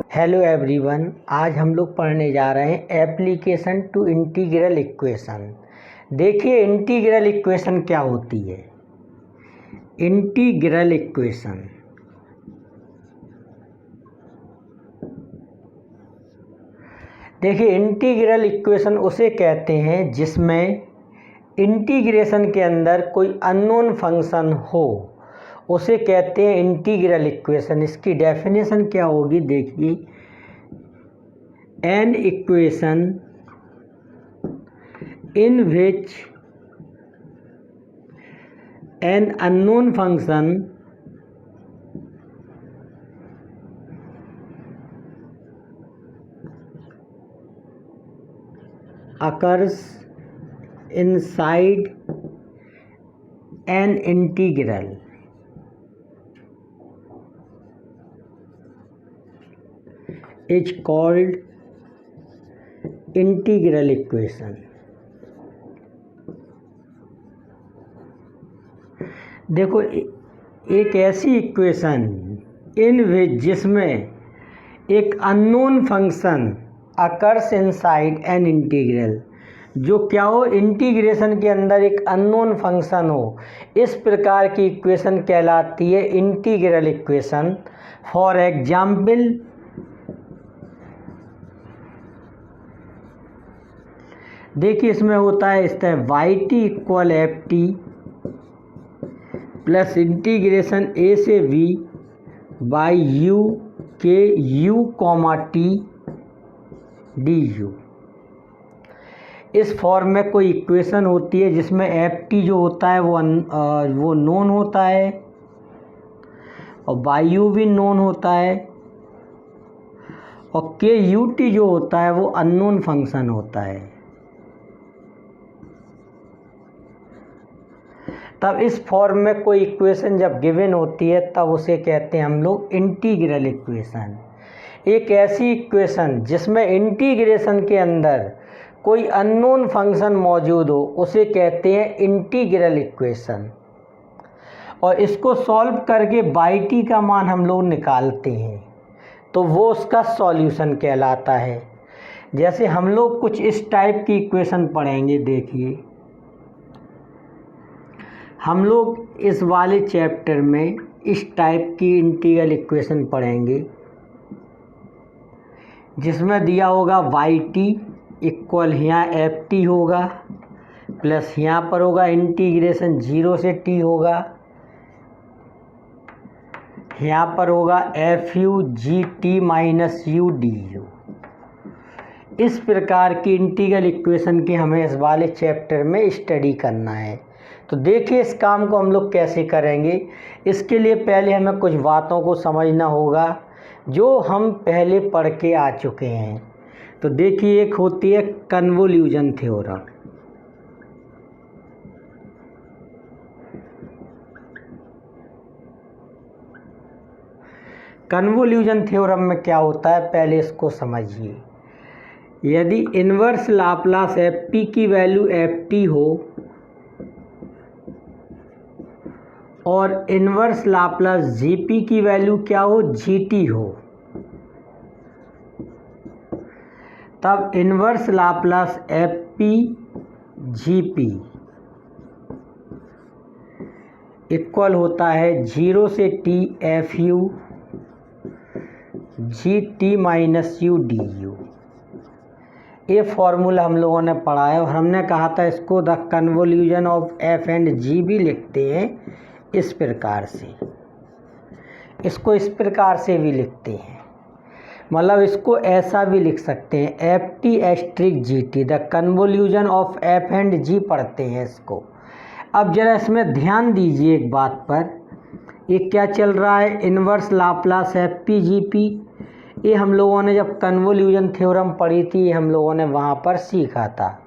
Hello everyone, आज हम लोग पढ़ने जा रहे हैं एप्लीकेशन टू इंटीग्रल इक्वेशन। देखिए इंटीग्रल इक्वेशन क्या होती है। इंटीग्रल इक्वेशन देखिए इंटीग्रल इक्वेशन उसे कहते हैं जिसमें इंटीग्रेशन के अंदर कोई अननोन फंक्शन हो, उसे कहते हैं इंटीग्रल इक्वेशन। इसकी डेफिनेशन क्या होगी, देखिए an equation in which an unknown function occurs inside an integral is called integral equation। देखो एक ऐसी इक्वेशन इन विच जिसमें एक unknown function occurs inside an integral, जो क्या हो, इंटीग्रेशन के अंदर एक अननोन फंक्शन हो, इस प्रकार की इक्वेशन कहलाती है इंटीग्रल इक्वेशन। फॉर एग्जाम्पल देखिए इसमें होता है इस तरह Y T equal F T plus integration A से वी बाई यू के U comma T D U. इस फॉर्म में कोई इक्वेशन होती है जिसमें एफ टी जो होता है वो नोन होता है और बाई यू भी नोन होता है और के यू टी जो होता है वो अननोन फंक्शन होता है। तब इस फॉर्म में कोई इक्वेशन जब गिवन होती है तब उसे कहते हैं हम लोग इंटीग्रल इक्वेशन। एक ऐसी इक्वेशन जिसमें इंटीग्रेशन के अंदर कोई अननोन फंक्शन मौजूद हो उसे कहते हैं इंटीग्रल इक्वेशन। और इसको सॉल्व करके बाई टी का मान हम लोग निकालते हैं तो वो उसका सॉल्यूशन कहलाता है। जैसे हम लोग कुछ इस टाइप की इक्वेशन पढ़ेंगे। देखिए हम लोग इस वाले चैप्टर में इस टाइप की इंटीग्रल इक्वेशन पढ़ेंगे जिसमें दिया होगा वाई टी इक्वल यहाँ एफ टी होगा प्लस यहाँ पर होगा इंटीग्रेशन 0 से टी होगा, यहाँ पर होगा F U G T minus U D U. इस प्रकार की इंटीग्रल इक्वेशन की हमें इस वाले चैप्टर में स्टडी करना है। तो देखिए इस काम को हम लोग कैसे करेंगे। इसके लिए पहले हमें कुछ बातों को समझना होगा जो हम पहले पढ़ के आ चुके हैं। तो देखिए एक होती है कन्वोल्यूशन थ्योरम। कन्वोल्यूशन थ्योरम में क्या होता है पहले इसको समझिए। यदि इन्वर्स लाप्लास एफ पी की वैल्यू एफ टी हो और इन्वर्स लाप्लास जी पी की वैल्यू क्या हो, जी टी हो, तब inverse Laplace F P G P equal होता है 0 से T F U G T minus U D you. ये फॉर्मूला हम लोगों ने पढ़ा है और हमने कहा था इसको the convolution of F and G भी लिखते हैं इस प्रकार से, इसको इस प्रकार से भी लिखते हैं, मतलब इसको ऐसा भी लिख सकते हैं F T asterisk ji T, the convolution of F and G पढ़ते हैं इसको। अब जरा इसमें ध्यान दीजिए एक बात पर, ये क्या चल रहा है, inverse Laplace F P G P. ये हम लोगों ने जब कन्वोल्यूशन थ्योरम पढ़ी थी हम लोगों ने वहाँ पर सीखा था।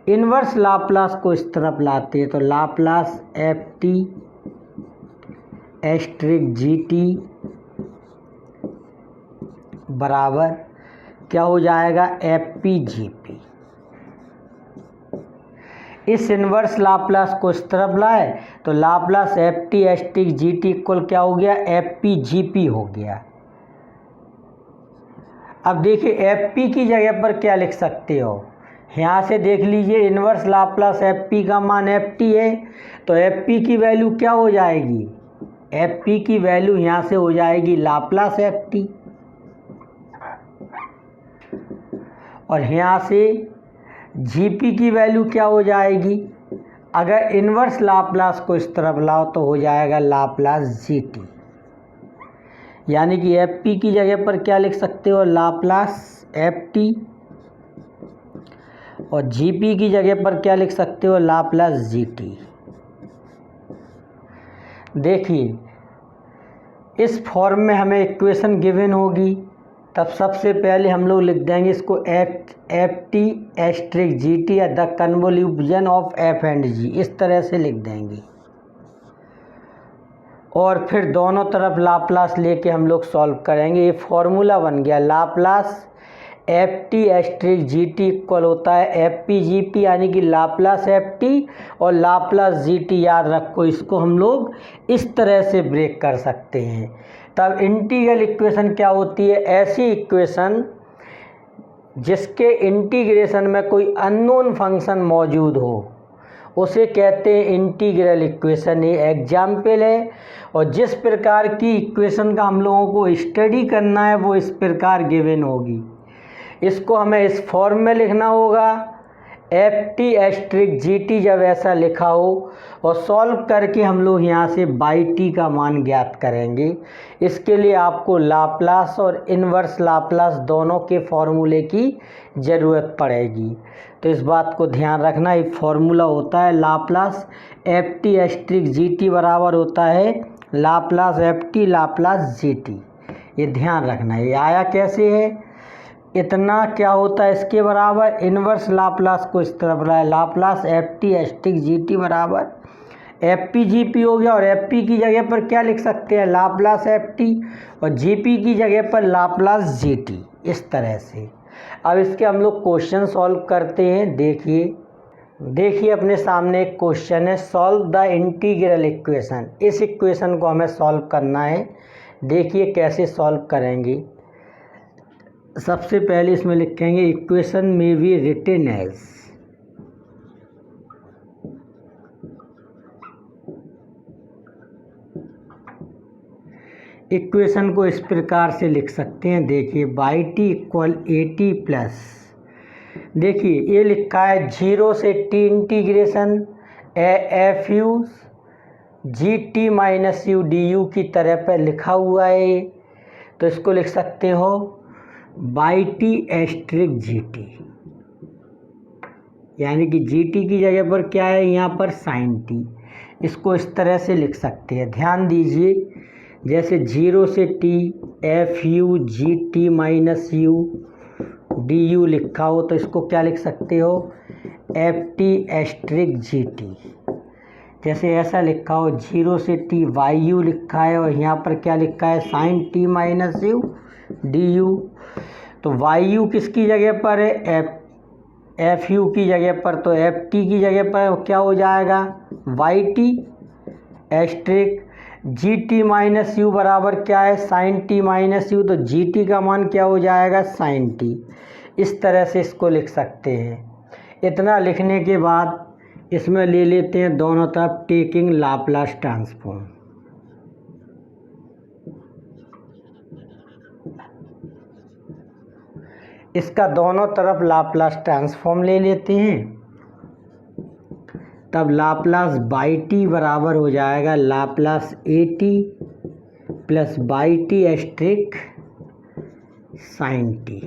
इन्वर्स लाप्लास को इस तरफ लाते हैं तो लाप्लास एफ टी एस्ट्रिक जी टी बराबर क्या हो जाएगा, एफ पी जी पी। इस इन्वर्स लाप्लास को इस तरफ लाए तो लाप्लास एफ टी एस्ट्रिक जी टी इक्वल क्या हो गया, एफ पी जी पी हो गया। अब देखिए एफ पी की जगह पर क्या लिख सकते हो, यहाँ से देख लीजिए इन्वर्स लाप्लास एफ पी का मान एफ टी है, तो एफ पी की वैल्यू क्या हो जाएगी, एफ पी की वैल्यू यहाँ से हो जाएगी लाप्लास एफ टी, और यहाँ से जी पी की वैल्यू क्या हो जाएगी, अगर इन्वर्स लाप्लास को इस तरफ लाओ तो हो जाएगा लाप्लास जी टी, यानी कि एफ पी की जगह पर क्या लिख सकते हो, लाप्लास एफ टी, और जी पी की जगह पर क्या लिख सकते हो, लाप्लास जी टी। देखिए इस फॉर्म में हमें इक्वेशन गिवन होगी, तब सबसे पहले हम लोग लिख देंगे इसको एफ टी एस्ट्रिक जी टी या the convolution of F and G, इस तरह से लिख देंगे, और फिर दोनों तरफ लाप्लास लेके हम लोग सॉल्व करेंगे। ये फॉर्मूला बन गया, लाप्लास एफ टी एस्ट्रिक जी टी इक्वल होता है एफ पी जी पी, यानी कि लाप्लास एफ टी और लाप्लास जी टी, याद रखो इसको हम लोग इस तरह से ब्रेक कर सकते हैं। तब इंटीग्रल इक्वेशन क्या होती है, ऐसी इक्वेशन जिसके इंटीग्रेशन में कोई अननोन फंक्शन मौजूद हो उसे कहते हैं इंटीग्रल इक्वेशन। ये एग्जाम्पल है, और जिस प्रकार की इक्वेशन का हम लोगों को स्टडी करना है वो इस प्रकार गिवन होगी। इसको हमें इस फॉर्म में लिखना होगा, एफ टी एस्ट्रिक जी टी जब ऐसा लिखा हो, और सॉल्व करके हम लोग यहाँ से बाई टी का मान ज्ञात करेंगे। इसके लिए आपको लाप्लास और इन्वर्स लाप्लास दोनों के फॉर्मूले की ज़रूरत पड़ेगी, तो इस बात को ध्यान रखना। ये फॉर्मूला होता है लाप्लास एफ टी एस्ट्रिक जी टी बराबर होता है लाप्लास एफ टी लाप्लास जी टी, ये ध्यान रखना। ये आया कैसे है, इतना क्या होता है इसके बराबर, इन्वर्स लाप्लास को इस तरफ लाए, लाप्लास एफ टी एस्ट्रिक जी टी बराबर एफ पी जी पी हो गया, और एफ पी की जगह पर क्या लिख सकते हैं, लाप्लास एफ टी, और जी पी की जगह पर लाप्लास जी टी, इस तरह से। अब इसके हम लोग क्वेश्चन सॉल्व करते हैं। देखिए अपने सामने एक क्वेश्चन है, सॉल्व द इंटीग्रल इक्वेशन। इस इक्वेशन को हमें सॉल्व करना है। देखिए कैसे सॉल्व करेंगे। सबसे पहले इसमें लिखेंगे इक्वेशन में बी रिटन एज, इक्वेशन को इस प्रकार से लिख सकते हैं। देखिए by t equal a T plus, देखिए ये लिखा है 0 से T integration F U G T minus U D you की तरह पर लिखा हुआ है, तो इसको लिख सकते हो by T asterisk ji T, यानी कि जी टी की जगह पर क्या है यहाँ पर साइन टी, इसको इस तरह से लिख सकते हैं। ध्यान दीजिए जैसे 0 से T F U G T minus U D U लिखा हो, तो इसको क्या लिख सकते हो, एफ टी एस्ट्रिक जी टी। जैसे ऐसा लिखा हो 0 से टी वाई यू लिखा है, और यहाँ पर क्या लिखा है sine T minus U D U, तो वाई यू किसकी जगह पर है, एफ यू की जगह पर, तो एफ टी की जगह पर क्या हो जाएगा वाई टी एस्ट्रिक जी टी माइनस यू बराबर क्या है साइन टी माइनस यू, तो जी टी का मान क्या हो जाएगा साइन टी। इस तरह से इसको लिख सकते हैं। इतना लिखने के बाद इसमें ले लेते हैं दोनों तरफ टेकिंग लाप्लास ट्रांसफॉर्म। इसका दोनों तरफ लाप्लास ट्रांसफॉर्म ले लेते हैं, तब लाप्लास बाई टी बराबर हो जाएगा Laplace A T plus by T asterisk sine T.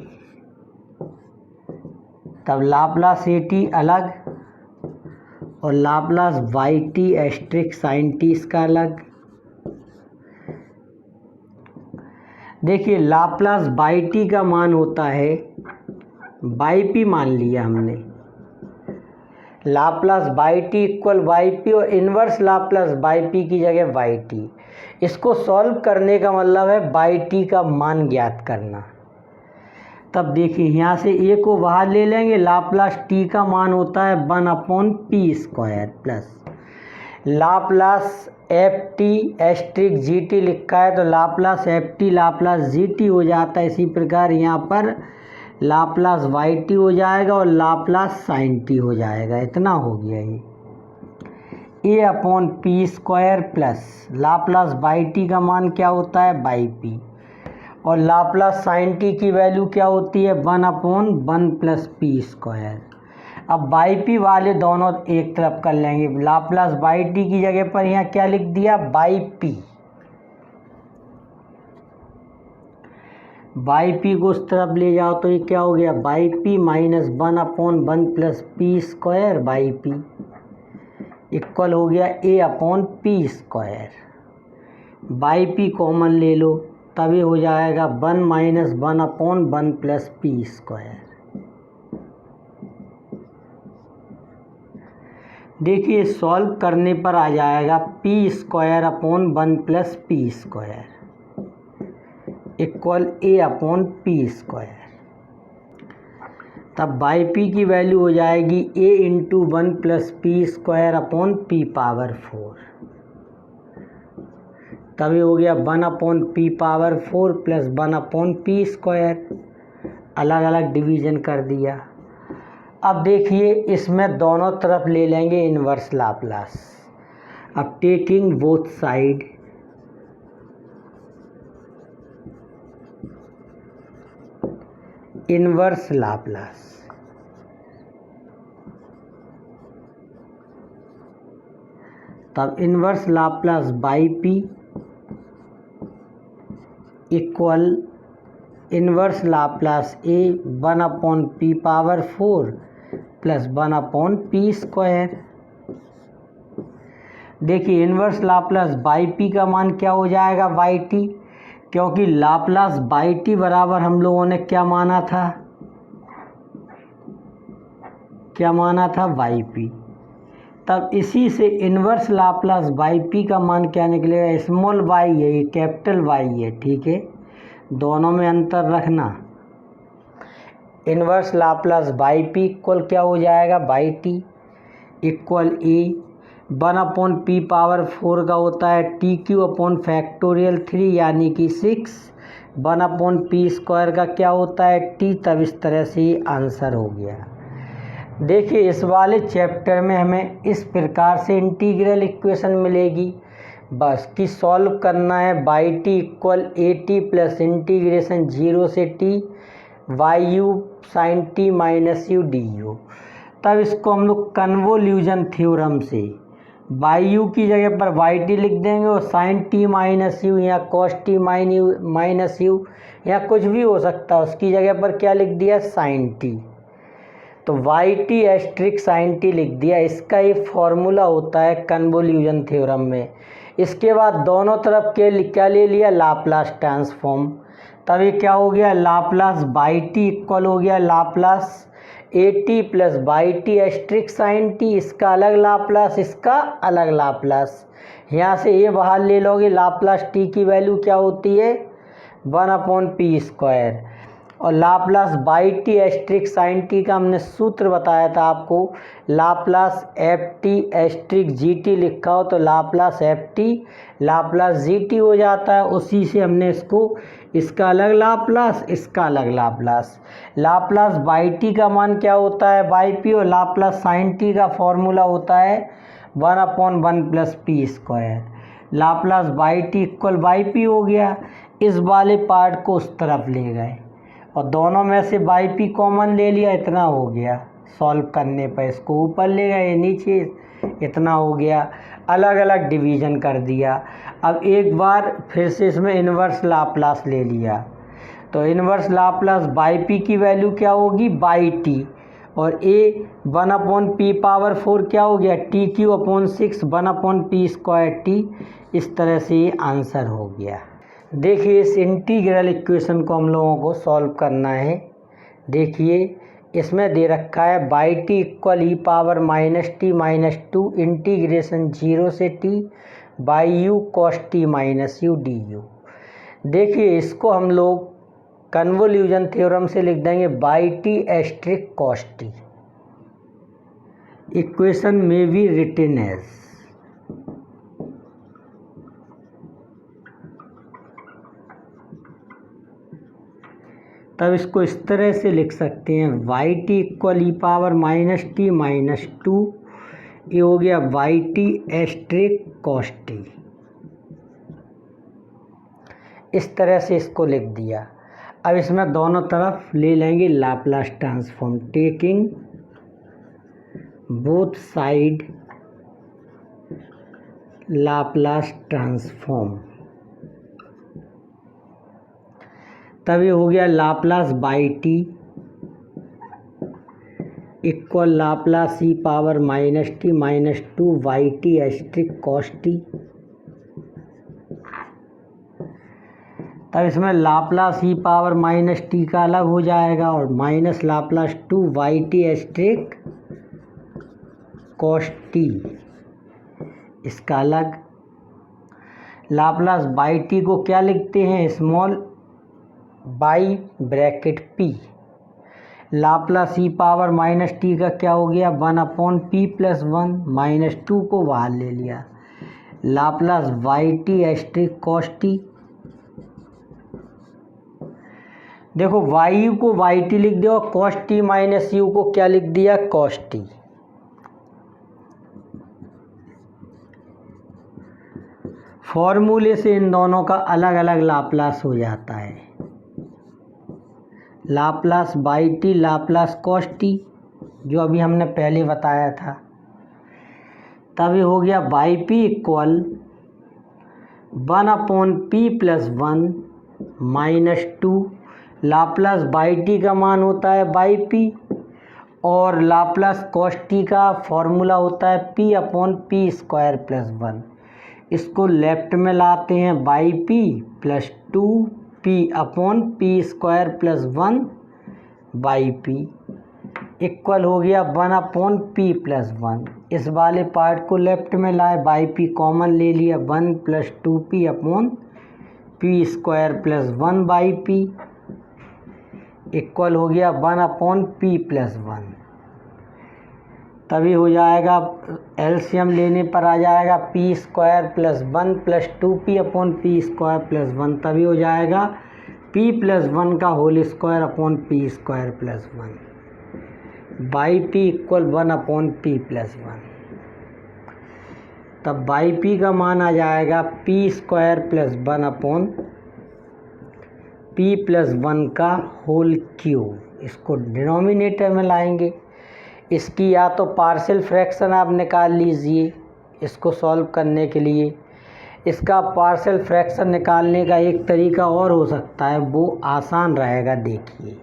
तब लाप्लास ए टी अलग और Laplace by T asterisk sine T इसका अलग। देखिए लाप्लास बाई टी का मान होता है बाई पी, मान लिया हमने Laplace by t equal by P, और इन्वर्स लाप्लास बाई पी की जगह बाई टी। इसको सॉल्व करने का मतलब है बाई टी का मान ज्ञात करना। तब देखिए यहाँ से ए को बाहर ले लेंगे, लाप्लास टी का मान होता है 1/p² plus Laplace F T asterisk G T लिखा है तो Laplace F T Laplace G T हो जाता है। इसी प्रकार यहाँ पर लाप्लास वाई टी हो जाएगा और लाप्लास साइन टी हो जाएगा। इतना हो गया ये A upon P square plus Laplace by T का मान क्या होता है बाई पी और लाप्लास साइन टी की वैल्यू क्या होती है 1/1 प्लस पी स्क्वायर। अब बाई पी वाले दोनों एक तरफ कर लेंगे। लाप्लास बाई टी की जगह पर यहाँ क्या लिख दिया बाई पी। बाई पी को उस तरफ ले जाओ तो ये क्या हो गया by P minus 1/1 plus P square by P equal हो गया A upon P square. By P common ले लो तभी हो जाएगा 1 माइनस 1/1 प्लस पी स्क्वायर। देखिए सॉल्व करने पर आ जाएगा P square upon 1 plus P square equal A upon P square. तब बाई पी की वैल्यू हो जाएगी A into 1 plus P square upon P power 4। तभी हो गया 1/p⁴ प्लस 1/p स्क्वायर। अलग अलग डिवीजन कर दिया। अब देखिए इसमें दोनों तरफ ले लेंगे इन्वर्स लाप्लास। अब taking both side inverse Laplace तब inverse Laplace by P equal inverse Laplace A 1/p⁴ plus 1/p square. देखिए इन्वर्स लाप्लास बाई पी का मान क्या हो जाएगा बाई टी क्योंकि लाप्लास बाई टी बराबर हम लोगों ने क्या माना था बाई पी। तब इसी से इन्वर्स लाप्लास बाई पी का मान क्या निकलेगा स्मॉल वाई है ये कैपिटल वाई है ठीक है दोनों में अंतर रखना। Inverse Laplace by P equal क्या हो जाएगा by t equal A 1/p⁴ का होता है टी क्यू अपॉन फैक्टोरियल 3 यानी कि 6 1/p स्क्वायर का क्या होता है टी। तब इस तरह से ये आंसर हो गया। देखिए इस वाले चैप्टर में हमें इस प्रकार से इंटीग्रल इक्वेशन मिलेगी बस कि सॉल्व करना है y t equal a T plus integration 0 से t y u sine T minus U D u. तब इसको हम लोग कन्वोल्यूशन थ्योरम से बाई यू की जगह पर वाई टी लिख देंगे और साइन टी माइनस यू या कॉस टी माइनस यू या कुछ भी हो सकता है उसकी जगह पर क्या लिख दिया साइन टी तो y T asterisk sine t लिख दिया। इसका ये फॉर्मूला होता है कन्वोल्यूशन थ्योरम में। इसके बाद दोनों तरफ के क्या ले लिया लाप्लास ट्रांसफॉर्म। तब ये क्या हो गया लाप्लास बाई टी इक्वल हो गया Laplace A T plus by T asterisk sine T. इसका अलग लाप्लास इसका अलग लाप्लास। यहाँ से ये बाहर ले लोगे लाप्लास टी की वैल्यू क्या होती है 1/p स्क्वायर और Laplace by T asterisk sine t का हमने सूत्र बताया था आपको Laplace F T asterisk G T लिखा हो तो Laplace F T Laplace G T हो जाता है। उसी से हमने इसको इसका अलग लाप्लास इसका अलग लाप्लास। लाप्लास बाई टी का मान क्या होता है बाई पी और लाप्लास साइन टी का फॉर्मूला होता है 1/1 plus P square. Laplace by t equal by P हो गया। इस वाले पार्ट को उस तरफ ले गए और दोनों में से बाई पी कॉमन ले लिया इतना हो गया। सॉल्व करने पर इसको ऊपर ले गए नीचे इतना हो गया। अलग अलग डिवीज़न कर दिया। अब एक बार फिर से इसमें इन्वर्स लाप्लास ले लिया तो इन्वर्स लाप्लास बाई पी की वैल्यू क्या होगी बाई टी और ए 1/p⁴ क्या हो गया T Q upon 6 1/p square T. इस तरह से ये आंसर हो गया। देखिए इस इंटीग्रल इक्वेशन को हम लोगों को सॉल्व करना है। देखिए इसमें दे रखा है y t equal e⁻t−2 integration 0 से T by U cos T minus U D U. देखिए इसको हम लोग कन्वोल्यूशन थ्योरम से लिख देंगे by T asterisk cos T. Equation में बी रिटन एज तब इसको इस तरह से लिख सकते हैं Y T equal E power minus T minus two, ये हो गया Y T asterisk cos T. इस तरह से इसको लिख दिया। अब इसमें दोनों तरफ ले लेंगे Laplace transform, taking both side Laplace transform. तब ये हो गया Laplace by t equal Laplace e power minus T minus two y T asterisk cos t. तब इसमें Laplace e power minus t का अलग हो जाएगा और minus Laplace two y T asterisk cos t इसका अलग। लाप्लास बाई टी को क्या लिखते हैं, small y bracket p. Laplace e power minus t का क्या हो गया, 1/p + 1 माइनस टू को बाहर ले लिया, Laplace y T asterisk cos t. देखो वाई को वाई टी लिख दिया और कॉस टी माइनस यू को क्या लिख दिया, कॉस टी। फॉर्मूले से इन दोनों का अलग अलग लाप्लास हो जाता है, Laplace by T Laplace cos T, जो अभी हमने पहले बताया था। तब ये हो गया by P equal 1/p + 1 minus two, Laplace by T का मान होता है बाई पी और लाप्लास कॉस टी का फॉर्मूला होता है p/p² + 1। इसको लेफ्ट में लाते हैं by P + 2p/p² + 1 y P equal हो गया 1/p + 1। इस वाले पार्ट को लेफ्ट में लाए, बाई पी कॉमन ले लिया, 1 + 2p/p² + 1 बाई पी इक्वल हो गया 1/p + 1। तभी हो जाएगा, एलसीएम लेने पर आ जाएगा p² + 1 + 2p/p² + 1, तभी हो जाएगा p + 1 का whole square upon p² + 1 y P equal 1/p + 1। तब बाई पी का मान आ जाएगा p² + 1/p + 1 का होल क्यूब। इसको डिनोमिनेटर में लाएंगे। इसकी या तो पार्शियल फ्रैक्शन आप निकाल लीजिए इसको सॉल्व करने के लिए। इसका पार्शियल फ्रैक्शन निकालने का एक तरीका और हो सकता है, वो आसान रहेगा। देखिए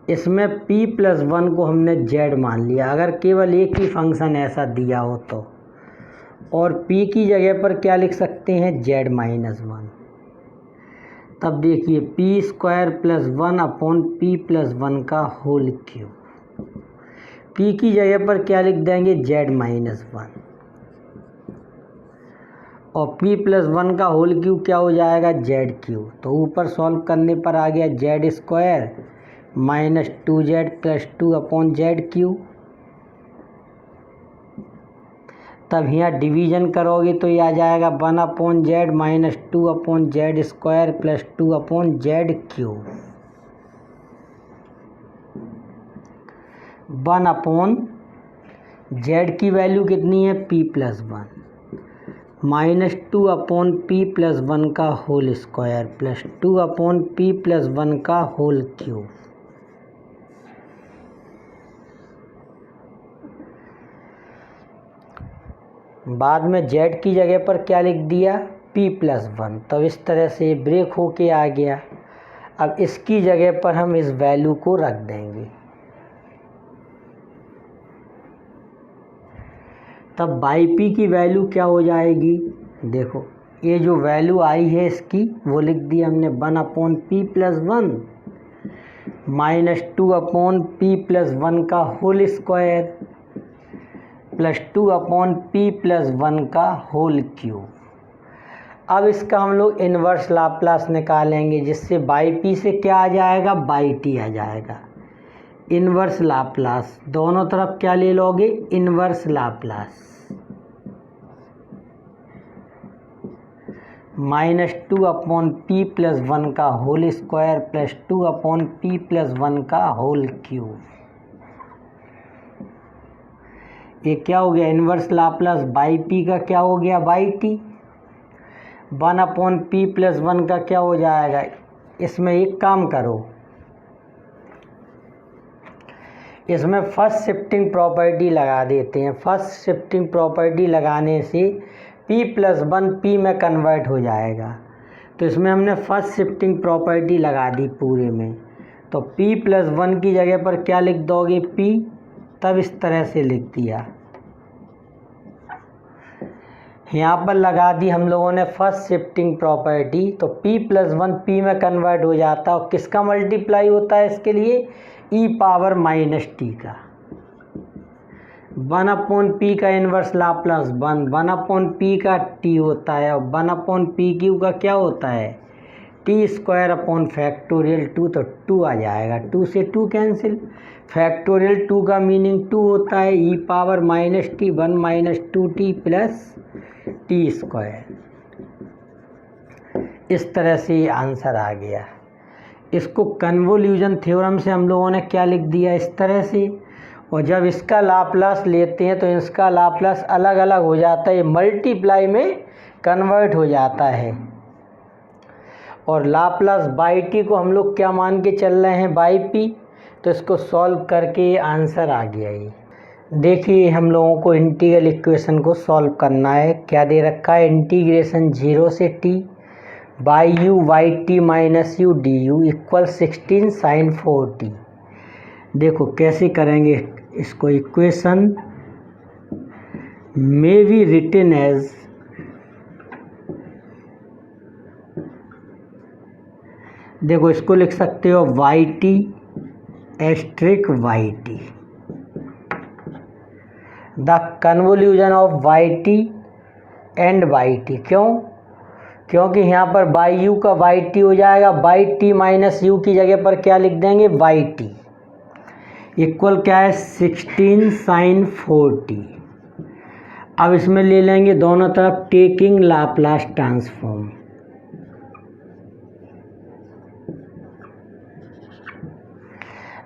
इसमें p + 1 को हमने z मान लिया, अगर केवल एक ही फंक्शन ऐसा दिया हो तो, और p की जगह पर क्या लिख सकते हैं, z - 1। तब देखिए p² + 1/p + 1 का होल क्यूब, p की जगह पर क्या लिख देंगे, z - 1 और p + 1 का होल क्यूब क्या हो जाएगा, z³। तो ऊपर सॉल्व करने पर आ गया z² - 2z + 2/z³। तब यहाँ डिवीजन करोगे तो ये आ जाएगा 1/z - 2/z² + 2/z³। 1/z की वैल्यू कितनी है, p + 1 माइनस 2/p + 1 का होल स्क्वायर + 2/p + 1 का होल क्यूब। बाद में z की जगह पर क्या लिख दिया, p + 1। तो इस तरह से ब्रेक होके आ गया। अब इसकी जगह पर हम इस वैल्यू को रख देंगे। तब बाई पी की वैल्यू क्या हो जाएगी, देखो ये जो वैल्यू आई है इसकी वो लिख दी हमने 1/p + 1 माइनस 2/p + 1 का होल स्क्वायर + 2/p + 1 का होल क्यूब। अब इसका हम लोग इन्वर्स लाप्लास निकालेंगे, जिससे बाई पी से क्या आ जाएगा, बाई टी आ जाएगा। इन्वर्स लाप्लास दोनों तरफ क्या ले लोगे, inverse Laplace. -2 upon p plus 1 का whole square plus 2 upon p plus 1 का होल क्यूब। ये क्या हो गया, इन्वर्स लाप्लास बाई पी का क्या हो गया, by T. 1 upon p plus 1 का क्या हो जाएगा, इसमें एक काम करो, इसमें फर्स्ट शिफ्टिंग प्रॉपर्टी लगा देते हैं। फर्स्ट शिफ्टिंग प्रॉपर्टी लगाने से p प्लस 1 p में कन्वर्ट हो जाएगा। तो इसमें हमने फर्स्ट शिफ्टिंग प्रॉपर्टी लगा दी पूरे में, तो p प्लस 1 की जगह पर क्या लिख दोगे, p, तब इस तरह से लिख दिया। यहाँ पर लगा दी हम लोगों ने फर्स्ट शिफ्टिंग प्रॉपर्टी, तो p प्लस 1 p में कन्वर्ट हो जाता है और किसका मल्टीप्लाई होता है इसके लिए, e पावर माइनस टी का। 1 अपॉन पी का इन्वर्स लाप्लास 1 अपॉन पी का t होता है और 1 अपॉन पी क्यू का क्या होता है, टी स्क्वायर अपॉन फैक्टोरियल 2, तो 2 आ जाएगा, 2 से 2 कैंसिल, फैक्टोरियल 2 का मीनिंग 2 होता है, e power minus T 1 minus 2t plus t square. इस तरह से ये आंसर आ गया। इसको कन्वोल्यूशन थ्योरम से हम लोगों ने क्या लिख दिया, इस तरह से। और जब इसका लाप्लास लेते हैं तो इसका लाप्लास अलग अलग हो जाता है, मल्टीप्लाई में कन्वर्ट हो जाता है। और लाप्लास बाई टी को हम लोग क्या मान के चल रहे हैं, बाई पी, तो इसको सॉल्व करके आंसर आ गया ये। देखिए हम लोगों को इंटीग्रल इक्वेशन को सॉल्व करना है। क्या दे रखा है, इंटीग्रेशन 0 से t y u y t minus U D u equal 16 sine 4t। देखो कैसे करेंगे इसको, इक्वेशन में बी रिटन एज देखो इसको लिख सकते हो y T asterisk y t, the convolution of y t and y t. क्यों, क्योंकि यहाँ पर बाई यू का वाई टी हो जाएगा, बाई टी माइनस यू की जगह पर क्या लिख देंगे, वाई टी इक्वल क्या है 16 साइन 4t। अब इसमें ले लेंगे दोनों तरफ टेकिंग लाप्लास ट्रांसफॉर्म।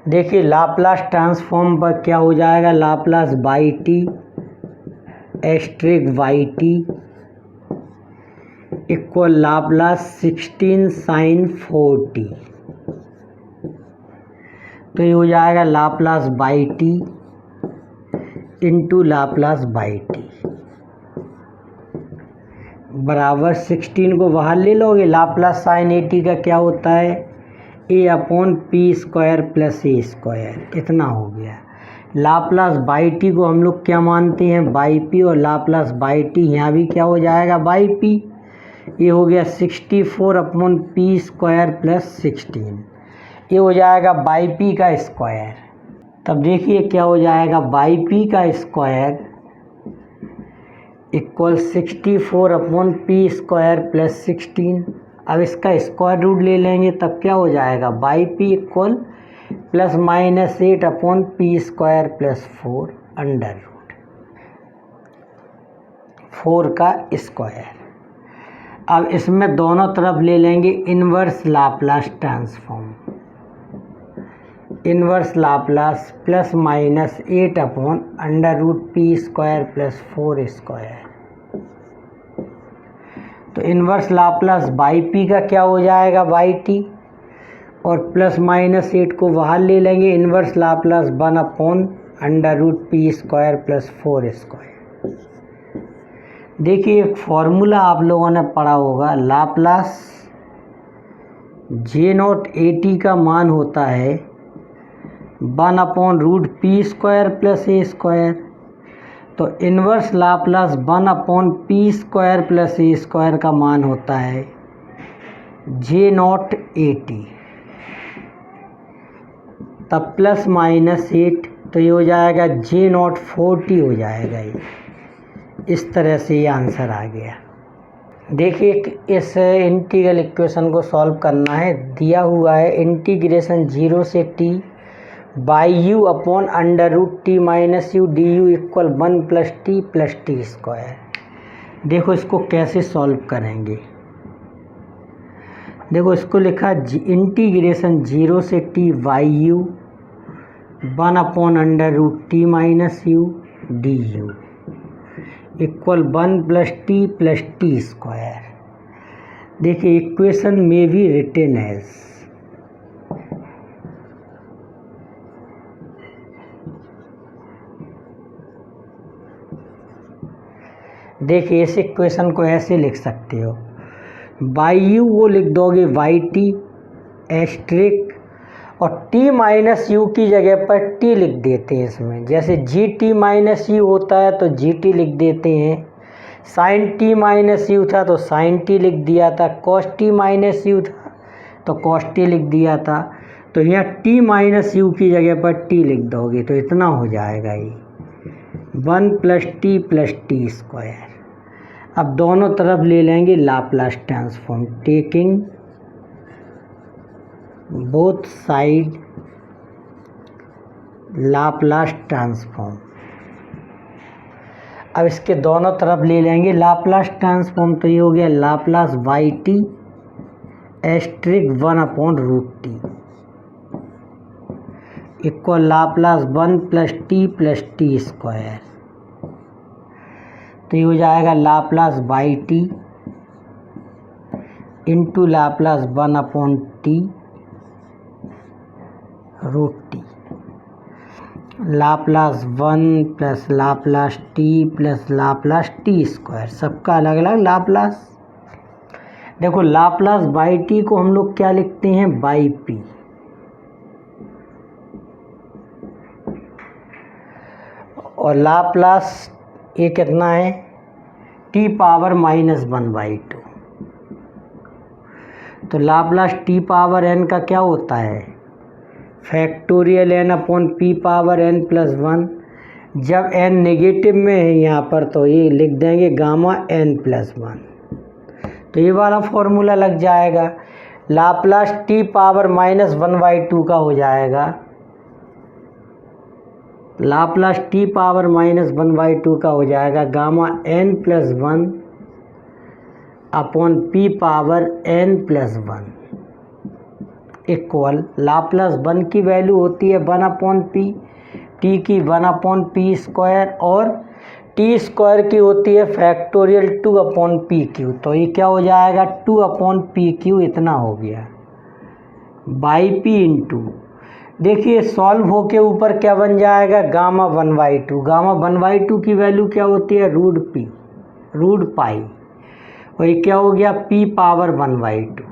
देखिए लाप्लास ट्रांसफॉर्म पर क्या हो जाएगा, Laplace by T asterisk y T equal Laplace 16 sine 4t। तो ये हो जाएगा Laplace by t into Laplace by T बराबर 16 को बाहर ले लोगे, लाप्लास साइन 80 का क्या होता है, a upon P square plus A square, इतना हो गया। लाप्लास बाई टी को हम लोग क्या मानते हैं, बाई पी, और लाप्लास बाई टी यहाँ भी क्या हो जाएगा, बाई पी। ये हो गया 64 अपॉन पी स्क्वायर प्लस 16, ये हो जाएगा बाई पी का स्क्वायर। तब देखिए क्या हो जाएगा, बाई पी का square equal 64 upon P square plus 16। अब इसका स्क्वायर रूट ले लेंगे तब क्या हो जाएगा, y P equal plus minus 8 upon P square plus 4 under root 4 का स्क्वायर। अब इसमें दोनों तरफ ले लेंगे inverse Laplace transform, inverse Laplace plus minus 8 upon under root P square plus 4 square. तो इन्वर्स लाप्लास बाई पी का क्या हो जाएगा, बाई टी, और प्लस माइनस 8 को बाहर ले लेंगे, inverse Laplace 1 upon under root P square plus 4 square. देखिए एक फॉर्मूला आप लोगों ने पढ़ा होगा, Laplace J naught A T का मान होता है 1 upon root P square plus A square. तो inverse Laplace 1 upon P square plus A square का मान होता है जे नॉट ए टी, तब प्लस माइनस 8, तो ये हो जाएगा जे नॉट 40 हो जाएगा। ये इस तरह से ये आंसर आ गया। देखिए इस इंटीग्रल इक्वेशन को सॉल्व करना है, दिया हुआ है इंटीग्रेशन 0 से t y u upon under root t minus U D u equal 1 plus t square. देखो इसको कैसे सॉल्व करेंगे, देखो इसको लिखा इंटीग्रेशन 0 से t why you 1/√t - D u equal 1 + t + t²। देखिए इक्वेशन में भी रिटेन एज, देखिए इस इक्वेशन को ऐसे लिख सकते हो, बाई यू वो लिख दोगे वाई टी एस्ट्रिक और t - u की जगह पर t लिख देते हैं इसमें। जैसे gt - u होता है तो gt लिख देते हैं, sin t - u था तो sin t लिख दिया था, cos t - u था तो cos t लिख दिया था। तो यहाँ t - u की जगह पर t लिख दोगे तो इतना हो जाएगा ये 1 + t + t²। अब दोनों तरफ ले लेंगे Laplace transform, taking both side Laplace transform. अब इसके दोनों तरफ ले लेंगे लाप्लास ट्रांसफॉर्म, तो ये हो गया Laplace y T asterisk 1/√t equal Laplace 1 + t + t²। तो ये हो जाएगा Laplace by t into Laplace 1/t√t Laplace 1 + Laplace t + Laplace t², सबका अलग अलग लाप्लास। देखो लाप्लास बाई टी को हम लोग क्या लिखते हैं, बाई पी, और लाप्लास ये कितना है t⁻⁻1/2। तो लाप्लास t⁻n का क्या होता है, फैक्टोरियल n/p⁻n+1। जब n नेगेटिव में है यहाँ पर तो ये लिख देंगे Γn+1। तो ये वाला फॉर्मूला लग जाएगा। लाप्लास t⁻−1/2 का हो जाएगा, लाप्लास t⁻−1/2 का हो जाएगा Γn+1/p⁻n+1 इक्वल लाप्लास 1 की वैल्यू होती है 1/p, t की 1/p² और t² की होती है फैक्टोरियल 2/pq। तो ये क्या हो जाएगा 2/pq, इतना हो गया बाई पी इंटू, देखिए सॉल्व होके ऊपर क्या बन जाएगा Γ1/2। Γ1/2 की वैल्यू क्या होती है √पाई, और ये क्या हो गया p⁻1/2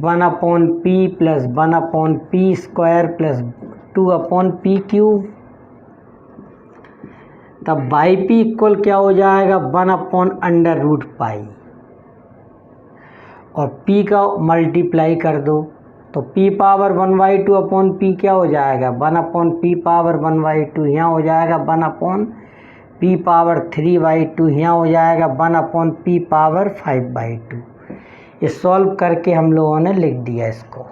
1/p + 1/p² + 2/pq। तब बाई पी इक्वल क्या हो जाएगा 1/√पाई, और p का मल्टीप्लाई कर दो तो p⁻1/2/p क्या हो जाएगा 1/p⁻1/2, यहाँ हो जाएगा 1/p⁻3/2, यहाँ हो जाएगा 1/p⁻5/2। ये सॉल्व करके हम लोगों ने लिख दिया इसको।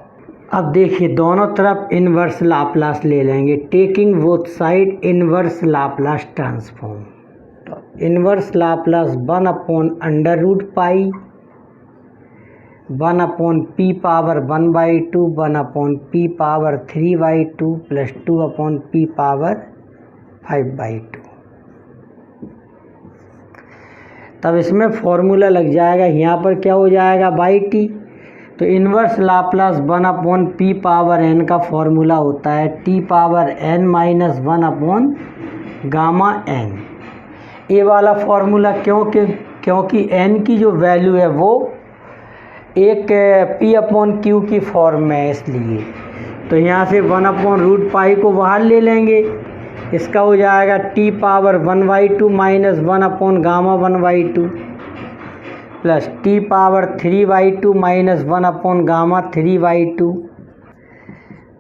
अब देखिए दोनों तरफ इन्वर्स लाप्लास ले लेंगे, taking both side inverse Laplace transform. तो inverse Laplace 1/√पाई 1/p⁻1/2 1/p⁻3/2 + 2/p⁻5/2। तब इसमें फॉर्मूला लग जाएगा, यहाँ पर क्या हो जाएगा बाई टी। तो इन्वर्स लाप्लास 1/p⁻n का फॉर्मूला होता है t⁻n-1/Γn। ये वाला फॉर्मूला क्योंकि n की जो वैल्यू है वो एक p/q की फॉर्म में है, इसलिए तो यहाँ से 1/√पाई को बाहर ले लेंगे, इसका हो जाएगा t⁻1/2 - 1/Γ1/2 plus t⁻3/2 - 1/Γ3/2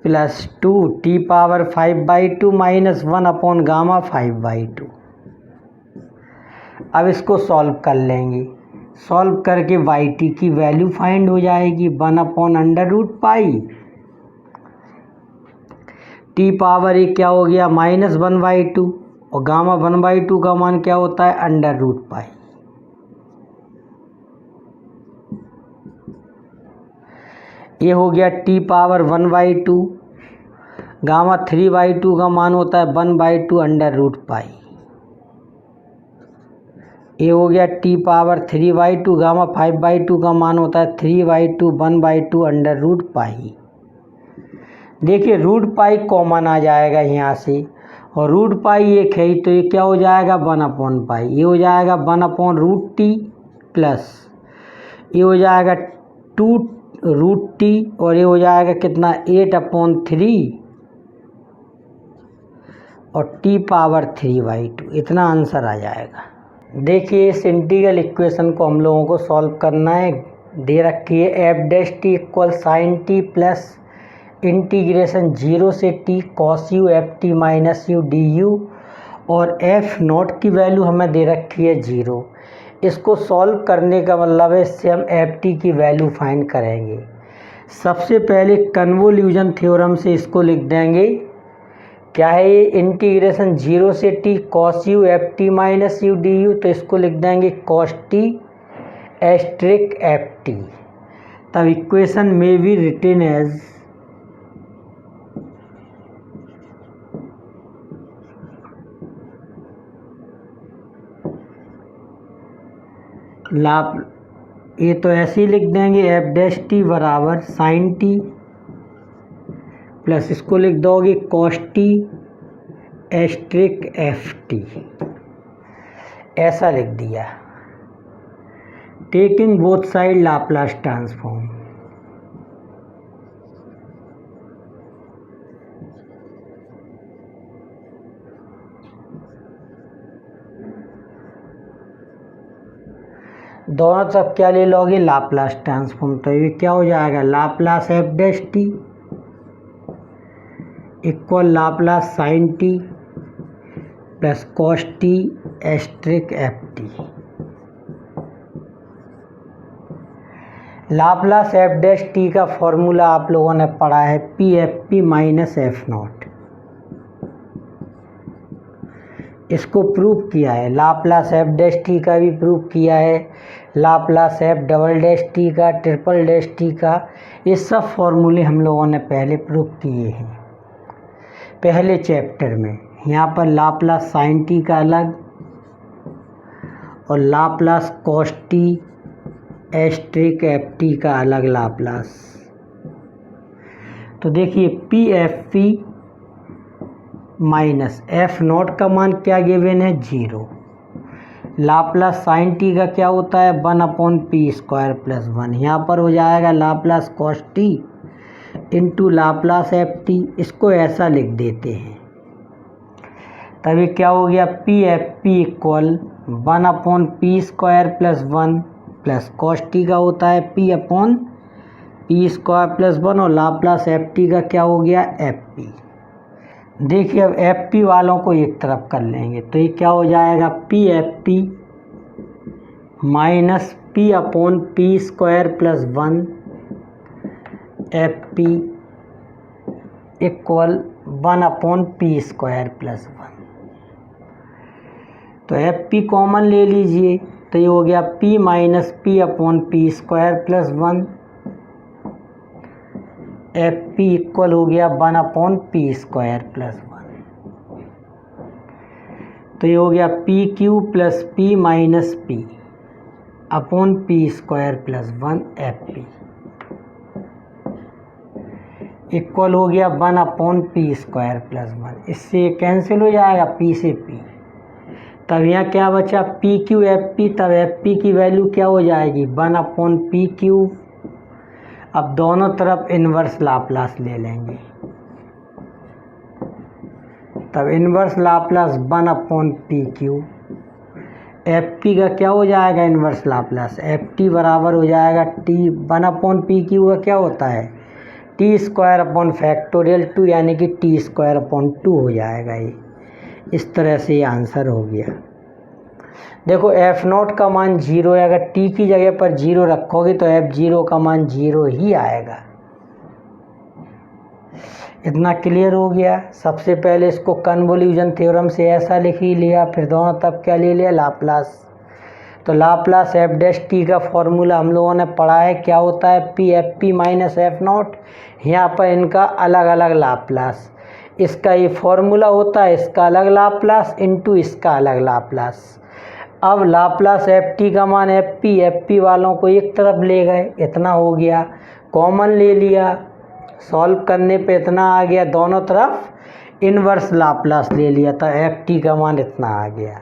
plus 2 t⁻5/2 - 1/Γ5/2। अब इसको सॉल्व कर लेंगे, सॉल्व करके वाई टी की वैल्यू फाइंड हो जाएगी 1/√पाई, t⁻1 क्या हो गया -1/2 और Γ1/2 का मान क्या होता है √पाई। ये हो गया टी पावर 1/2, गामा 3/2 का मान होता है 1/2 अंडर रूट पाई। ये हो गया टी पावर 3/2, गामा 5/2 का मान होता है 3/2 1/2 अंडर रूट पाई। देखिए रूट पाई कॉमन आ जाएगा यहाँ से, और रूट पाई एक है तो ये क्या हो जाएगा 1/पाई। ये हो जाएगा 1/√t प्लस ये हो जाएगा 2√t, और ये हो जाएगा कितना 8/3 और t पावर 3/2। इतना आंसर आ जाएगा। देखिए इस इंटीग्रल इक्वेशन को हम लोगों को सॉल्व करना है। दे रखी है f' equal sine t plus integration 0 से t cos u ft minus u du, और f नॉट की वैल्यू हमें दे रखी है 0। इसको सॉल्व करने का मतलब है इससे हम ft की वैल्यू फाइंड करेंगे। सबसे पहले कन्वोल्यूशन थ्योरम से इसको लिख देंगे। क्या है ये इंटीग्रेशन 0 से t cos u ft minus u du, तो इसको लिख देंगे cos t एस्ट्रिक ft। तब इक्वेशन में बी रिटन एज ये तो ऐसे ही लिख देंगे f' बराबर साइन टी प्लस इसको लिख दोगे cos t एस्ट्रिक ft, ऐसा लिख दिया। Taking both side Laplace transform. दोनों तरफ क्या ले लोगे लाप्लास ट्रांसफॉर्म, तो ये क्या हो जाएगा Laplace f' equal Laplace sine t plus cos t asterisk ft। Laplace f' का फॉर्मूला आप लोगों ने पढ़ा है pfp माइनस f0। इसको प्रूव किया है, लाप्लास f' का भी प्रूव किया है, लाप्लास f" का, ट्रिपल' का, ये सब फॉर्मूले हम लोगों ने पहले प्रूव किए हैं पहले चैप्टर में। यहाँ पर लाप्लास साइन टी का अलग और Laplace cos t asterisk ft का अलग लाप्लास। तो देखिए pfp माइनस f0 का मान क्या गिवन है 0। लाप्लास साइन टी का क्या होता है 1/p² प्लस 1। यहाँ पर हो जाएगा Laplace cos T into Laplace ft। इसको ऐसा लिख देते हैं, तभी क्या हो गया pfp equal 1/p² plus 1 plus cos T का होता है p/p² प्लस 1 और लाप्लास ft का क्या हो गया fp। देखिए अब fp वालों को एक तरफ कर लेंगे तो ये क्या हो जाएगा pfp minus p/p² plus 1 fp equal 1/p² plus 1। तो fp कॉमन ले लीजिए तो ये हो गया p minus p/p² plus 1 fp equal हो गया 1/p² प्लस 1। तो ये हो गया pq plus p minus p/p² plus 1 fp equal हो गया 1/p² प्लस 1। इससे ये कैंसिल हो जाएगा p से p। तब यहाँ क्या बचा pq fp, तब fp की वैल्यू क्या हो जाएगी 1/pq। अब दोनों तरफ इन्वर्स लाप्लास ले लेंगे, तब इन्वर्स लाप्लास 1/pq। fp का क्या हो जाएगा इन्वर्स लाप्लास ft बराबर हो जाएगा t 1/pq का क्या होता है t²/2 यानी कि t²/2 हो जाएगा। ये इस तरह से ये आंसर हो गया। देखो f0 का मान 0 है, अगर t की जगह पर 0 रखोगे तो f0 का मान 0 ही आएगा। इतना क्लियर हो गया। सबसे पहले इसको कन्वोल्यूशन थ्योरम से ऐसा लिख ही लिया, फिर दोनों तरफ क्या ले लिया लाप्लास तो लाप्लास एफ डैश टी का फॉर्मूला हम लोगों ने पढ़ा है, क्या होता है, P F P minus F not. यहाँ पर इनका अलग अलग लाप्लास, इसका ये फॉर्मूला होता है, इसका अलग लाप्लास इनटू इसका अलग लाप्लास। अब लाप्लास एफ टी का मान एफ पी वालों को एक तरफ ले गए, इतना हो गया, कॉमन ले लिया, सॉल्व करने पे इतना आ गया, दोनों तरफ इन्वर्स लाप्लास ले लिया, तो एफ टी का मान इतना आ गया।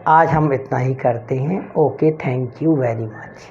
आज हम इतना ही करते हैं। Okay, thank you very much.